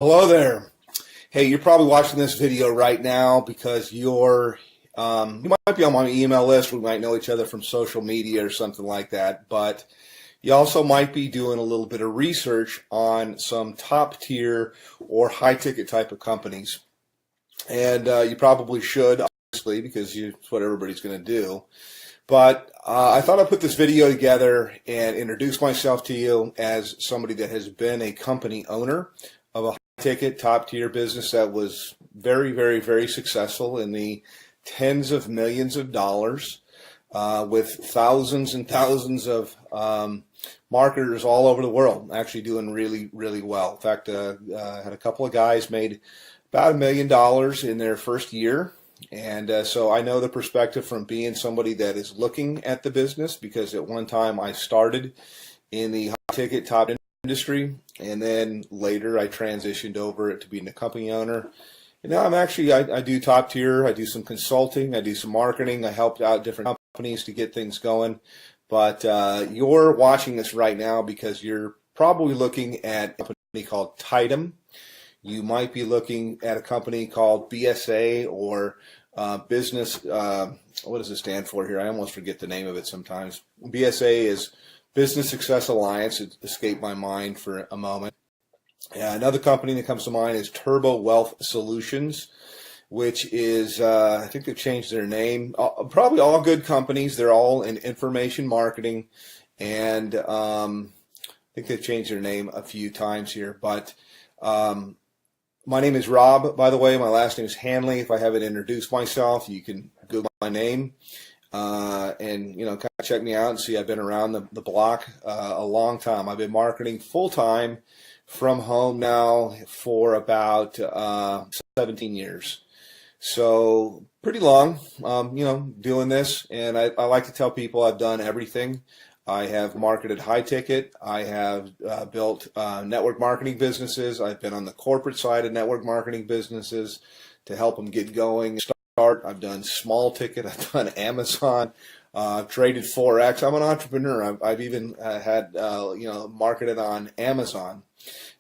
Hello there. Hey, you're probably watching this video right now because you might be on my email list. We might know each other from social media or something like that. But you also might be doing a little bit of research on some top tier or high ticket type of companies. And you probably should, obviously, because it's what everybody's going to do. But I thought I'd put this video together and introduce myself to you as somebody that has been a company owner of a high-ticket, top-tier business that was very, very, very successful in the tens of millions of dollars with thousands and thousands of marketers all over the world, actually doing really, really well. In fact, I had a couple of guys made about $1 million in their first year. And so I know the perspective from being somebody that is looking at the business, because at one time I started in the high-ticket top industry, and then later I transitioned over to being a company owner. And now I do top tier, I do some consulting, I do some marketing, I helped out different companies to get things going. But you're watching this right now because you're probably looking at a company called Tidem. You might be looking at a company called BSA or business, what does it stand for here? I almost forget the name of it sometimes. BSA is Business Success Alliance. It escaped my mind for a moment. Another company that comes to mind is Turbo Wealth Solutions, which is, I think they've changed their name. Probably all good companies. They're all in information marketing. And I think they've changed their name a few times here. But my name is Rob, by the way. My last name is Hanley. If I haven't introduced myself, you can Google my name and kind of check me out and see I've been around the block a long time. I've been marketing full time from home now for about 17 years. So pretty long, doing this. And I like to tell people I've done everything. I have marketed high ticket. I have built network marketing businesses. I've been on the corporate side of network marketing businesses to help them get going, start. I've done small ticket. I've done Amazon. I've traded Forex. I'm an entrepreneur. I've even had marketed on Amazon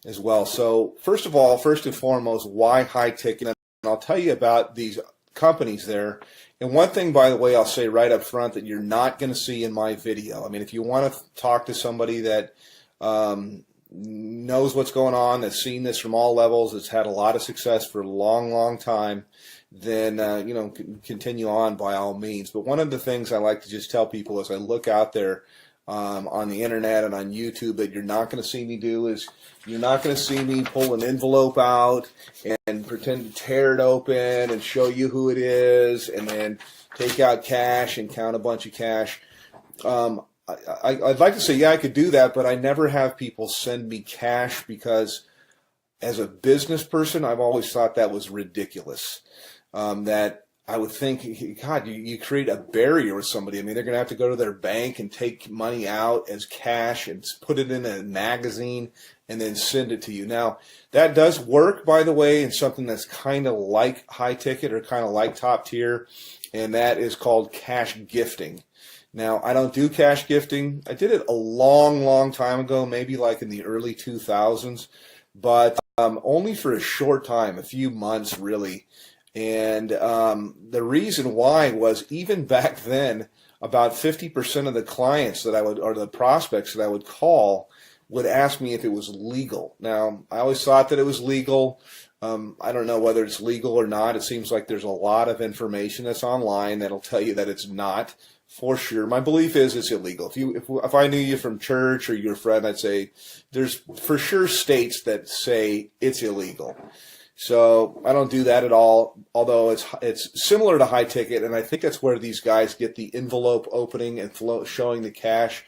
as well. So first and foremost, why high ticket? And I'll tell you about these companies there. And one thing, by the way, I'll say right up front that you're not going to see in my video. I mean, if you want to talk to somebody that knows what's going on, that's seen this from all levels, that's had a lot of success for a long, long time, then, continue on by all means. But one of the things I like to just tell people as I look out there on the internet and on YouTube that you're not going to see me do is you're not going to see me pull an envelope out and pretend to tear it open and show you who it is and then take out cash and count a bunch of cash. I'd like to say, yeah, I could do that, but I never have people send me cash because as a business person, I've always thought that was ridiculous. That I would think, God, you create a barrier with somebody. I mean, they're going to have to go to their bank and take money out as cash and put it in a magazine and then send it to you. Now, that does work, by the way, in something that's kind of like high ticket or kind of like top tier, and that is called cash gifting. Now, I don't do cash gifting. I did it a long, long time ago, maybe like in the early 2000s, but only for a short time, a few months really. And the reason why was even back then, about 50% of the clients that I would, or the prospects that I would call, would ask me if it was legal. Now, I always thought that it was legal. I don't know whether it's legal or not. It seems like there's a lot of information that's online that'll tell you that it's not for sure. My belief is it's illegal. If I knew you from church or you're a friend, I'd say there's for sure states that say it's illegal. So I don't do that at all, although it's similar to high ticket, and I think that's where these guys get the envelope opening and showing the cash.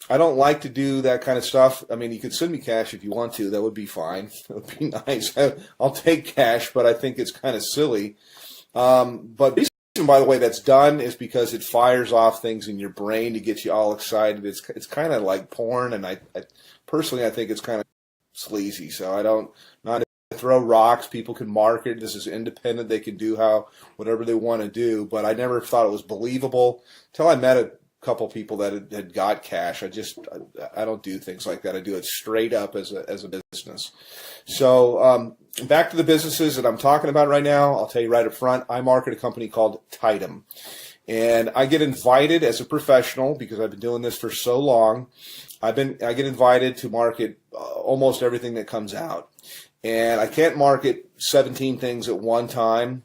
I don't like to do that kind of stuff. I mean, you could send me cash if you want to. That would be fine. That would be nice. I'll take cash, but I think it's kind of silly. But the reason, by the way, that's done is because it fires off things in your brain to get you all excited. It's kind of like porn, and I personally, I think it's kind of sleazy. So I don't, not throw rocks. People can market. This is independent. They can do whatever they want to do. But I never thought it was believable until I met couple people that had got cash. I don't do things like that. I do it straight up as a business. So back to the businesses that I'm talking about right now. I'll tell you right up front, I market a company called Tidem. And I get invited as a professional, because I've been doing this for so long. I get invited to market almost everything that comes out. And I can't market 17 things at one time.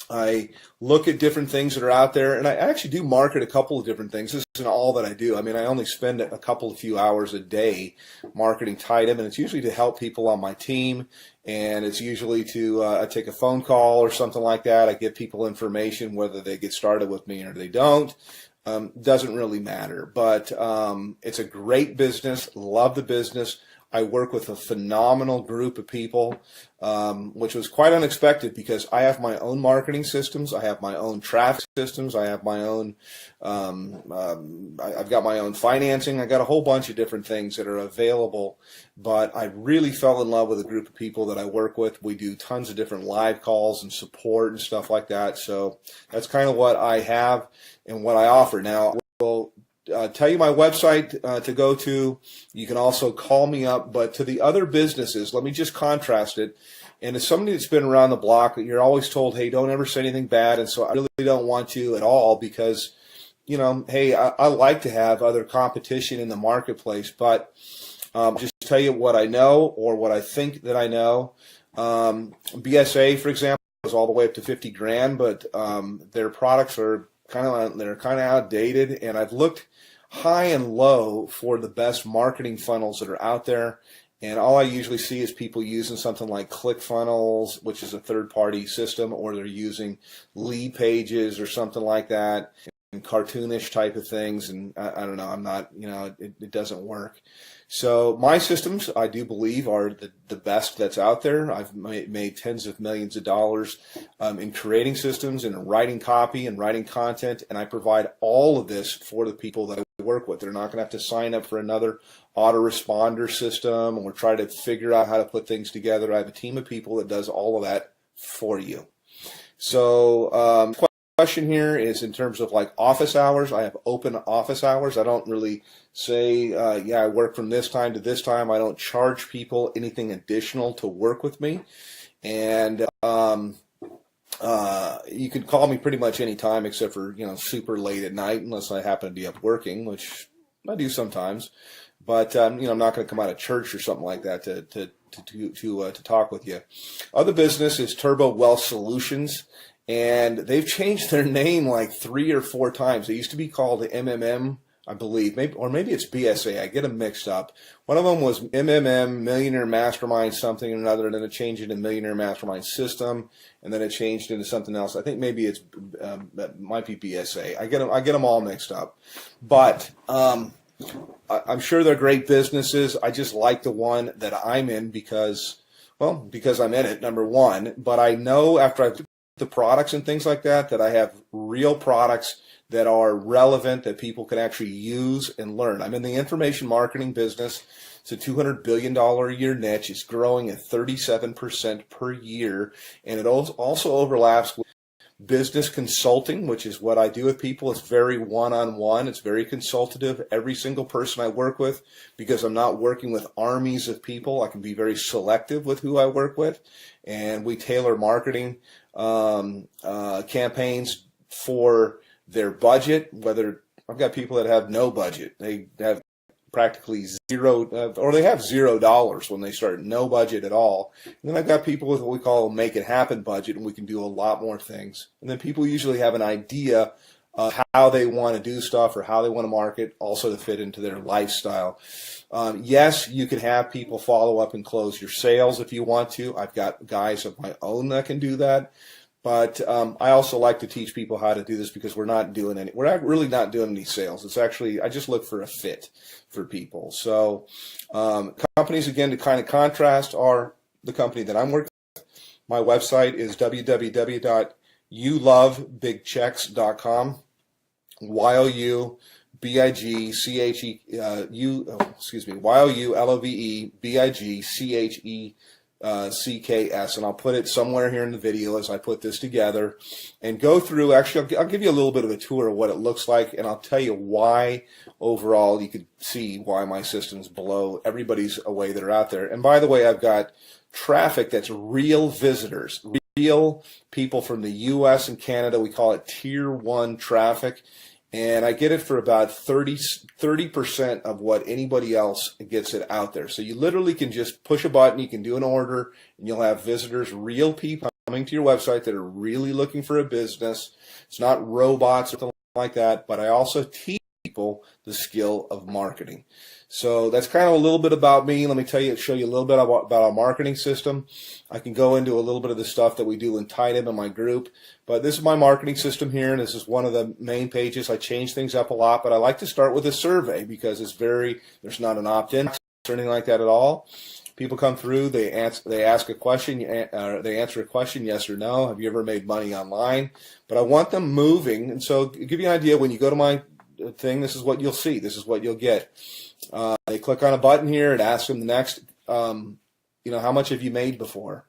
I look at different things that are out there, and I actually do market a couple of different things. This isn't all that I do. I mean, I only spend a few hours a day marketing Tidem, and it's usually to help people on my team, and it's usually to I take a phone call or something like that. I give people information, whether they get started with me or they don't. Doesn't really matter, but it's a great business. Love the business. I work with a phenomenal group of people, which was quite unexpected, because I have my own marketing systems. I have my own traffic systems. I have my own, I've got my own financing. I got a whole bunch of different things that are available, but I really fell in love with a group of people that I work with. We do tons of different live calls and support and stuff like that. So that's kind of what I have and what I offer. Now, we'll tell you my website to go to. You can also call me up. But to the other businesses, let me just contrast it. And as somebody that's been around the block, you're always told, hey, don't ever say anything bad. And so I really don't want to at all, because, you know, hey, I like to have other competition in the marketplace. But just tell you what I know, or what I think that I know. BSA, for example, is all the way up to 50 grand, but their products are kind of outdated, and I've looked high and low for the best marketing funnels that are out there, and all I usually see is people using something like ClickFunnels, which is a third-party system, or they're using Lead Pages or something like that, and cartoonish type of things, and I don't know, I'm not, you know, it doesn't work. So my systems, I do believe, are the best that's out there. I've made tens of millions of dollars in creating systems and writing copy and writing content, and I provide all of this for the people that I work with. They're not going to have to sign up for another autoresponder system or try to figure out how to put things together. I have a team of people that does all of that for you. So question here is in terms of like office hours. I have open office hours. I don't really say, yeah, I work from this time to this time. I don't charge people anything additional to work with me. And you can call me pretty much any time except for, you know, super late at night, unless I happen to be up working, which I do sometimes. But, you know, I'm not going to come out of church or something like that to talk with you. Other business is Turbo Wealth Solutions. And they've changed their name like 3 or 4 times. They used to be called the MMM, I believe, maybe it's BSA. I get them mixed up. One of them was MMM, Millionaire Mastermind something or another, and then it changed into Millionaire Mastermind System, and then it changed into something else. I think maybe it might be BSA. I get them all mixed up. But I'm sure they're great businesses. I just like the one that I'm in because I'm in it, number one. But I know after I've the products and things like that, that I have real products that are relevant, that people can actually use and learn. I'm in the information marketing business. It's a $200 billion a year niche. It's growing at 37% per year. And it also overlaps with business consulting, which is what I do with people. It's very one-on-one. It's very consultative. Every single person I work with, because I'm not working with armies of people, I can be very selective with who I work with. And we tailor marketing campaigns for their budget. Whether I've got people that have no budget, they have practically zero, or they have $0 when they start, no budget at all. And then I've got people with what we call a make it happen budget, and we can do a lot more things. And then people usually have an idea of how they want to do stuff or how they want to market, also to fit into their lifestyle. Yes, you can have people follow up and close your sales if you want to. I've got guys of my own that can do that. But I also like to teach people how to do this, because we're not really not doing any sales. It's actually, I just look for a fit for people. So companies, again, to kind of contrast, are the company that I'm working with. My website is www.youlovebigchecks.com. YOULOVEBIGCHECKS.com. CKS, and I'll put it somewhere here in the video as I put this together and go through. Actually, I'll give you a little bit of a tour of what it looks like, and I'll tell you why overall you could see why my system's below everybody's away that are out there. And by the way, I've got traffic that's real visitors, real people from the US and Canada. We call it tier 1 traffic. And I get it for about 30% of what anybody else gets it out there. So you literally can just push a button, you can do an order, and you'll have visitors, real people coming to your website that are really looking for a business. It's not robots or something like that, but I also teach people the skill of marketing. So that's kind of a little bit about me. Let me show you a little bit about our marketing system. I can go into a little bit of the stuff that we do in Tidem in my group, but this is my marketing system here, and this is one of the main pages. I change things up a lot, but I like to start with a survey because there's not an opt-in or anything like that at all. People come through, they ask a question, they answer a question, yes or no. Have you ever made money online? But I want them moving, and so to give you an idea, when you go to my thing, this is what you'll see. This is what you'll get. They click on a button here. It asks them the next, how much have you made before?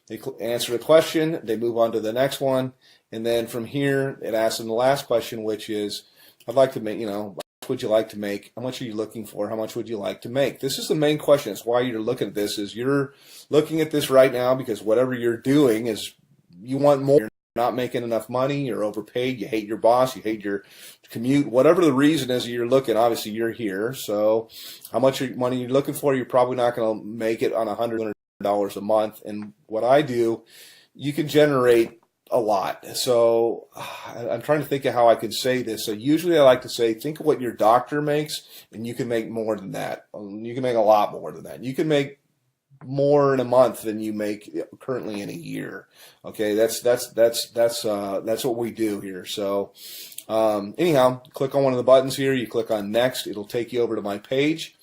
They answer a question. They move on to the next one. And then from here, it asks them the last question, which is, I'd like to make, how much would you like to make? How much are you looking for? How much would you like to make? This is the main question. It's why you're looking at this, is you're looking at this right now because whatever you're doing is you want more. Not making enough money, you're overpaid, you hate your boss, you hate your commute, whatever the reason is you're looking, obviously you're here. So how much money you're looking for, you're probably not going to make it on $100 a month. And what I do, you can generate a lot. So I'm trying to think of how I can say this. So usually I like to say, think of what your doctor makes, and you can make more than that. You can make a lot more than that. You can make more in a month than you make currently in a year. Okay, that's what we do here. So anyhow, click on one of the buttons here. You click on next. It'll take you over to my page.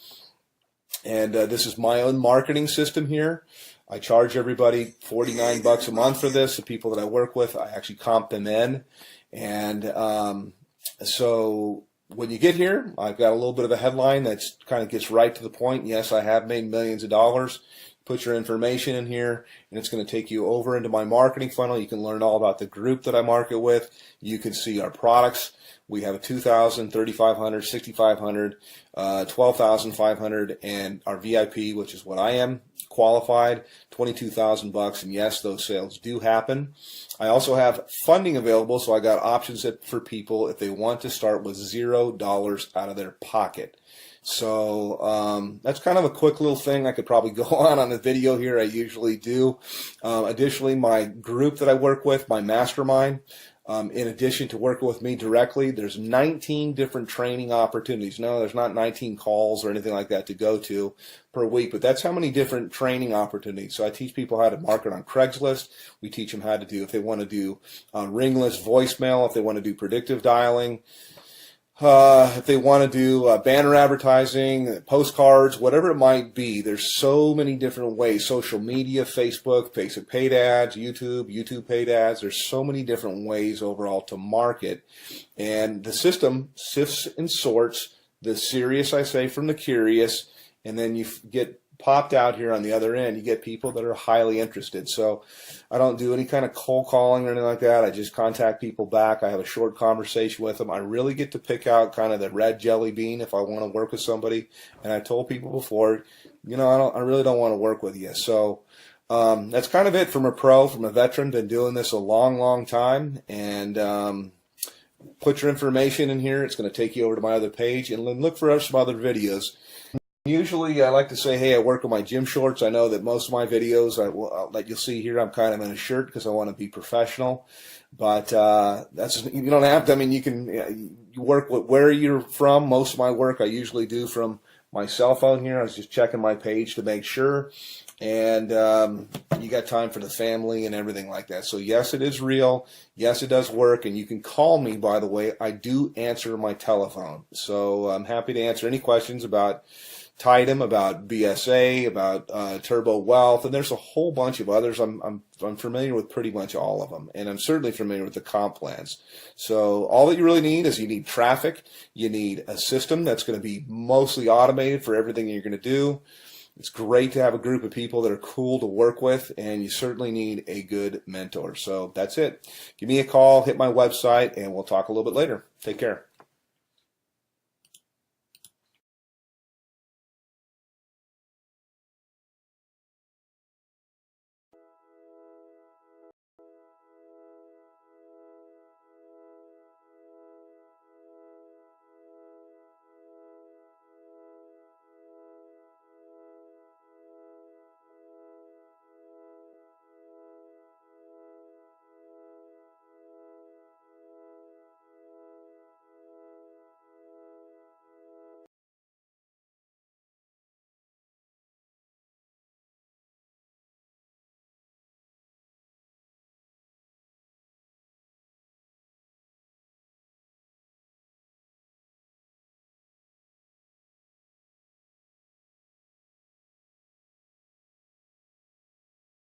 And this is my own marketing system here. I charge everybody $49 a month for this. The people that I work with, I actually comp them in. And so when you get here, I've got a little bit of a headline that kind of gets right to the point. Yes, I have made millions of dollars. Put your information in here, and it's going to take you over into my marketing funnel. You can learn all about the group that I market with. You can see our products. We have a $2,000, $3,500, $6,500, $12,500, and our VIP, which is what I am, qualified, $22,000. And yes, those sales do happen. I also have funding available, so I got options for people if they want to start with $0 out of their pocket. So that's kind of a quick little thing. I could probably go on the video here. I usually do. Additionally, my group that I work with, my mastermind, in addition to working with me directly, there's 19 different training opportunities. No, there's not 19 calls or anything like that to go to per week, but that's how many different training opportunities. So I teach people how to market on Craigslist. We teach them how to do, if they want to do ringless voicemail, if they want to do predictive dialing, if they want to do banner advertising, postcards, whatever it might be. There's so many different ways. Social media, Facebook paid ads, YouTube paid ads. There's so many different ways overall to market. And the system sifts and sorts the serious, I say, from the curious, and then you get popped out here on the other end. You get people that are highly interested. So I don't do any kind of cold calling or anything like that. I just contact people back. I have a short conversation with them. I really get to pick out kind of the red jelly bean if I want to work with somebody. And I told people before, I really don't want to work with you. So that's kind of it from a veteran, been doing this a long, long time. And put your information in here. It's going to take you over to my other page, and look for some other videos. Usually I like to say, hey, I work in my gym shorts. I know that most of my videos that you'll see here, I'm kind of in a shirt because I want to be professional. But you don't have to. I mean, you work with where you're from. Most of my work I usually do from my cell phone here. I was just checking my page to make sure. And you got time for the family and everything like that. So yes, it is real. Yes, it does work. And you can call me, by the way. I do answer my telephone. So I'm happy to answer any questions about Tidem, about BSA, about Turbo Wealth, and there's a whole bunch of others. I'm familiar with pretty much all of them, and I'm certainly familiar with the comp plans. So all that you really need is you need traffic, you need a system that's going to be mostly automated for everything you're going to do. It's great to have a group of people that are cool to work with, and you certainly need a good mentor. So that's it. Give me a call, hit my website, and we'll talk a little bit later. Take care.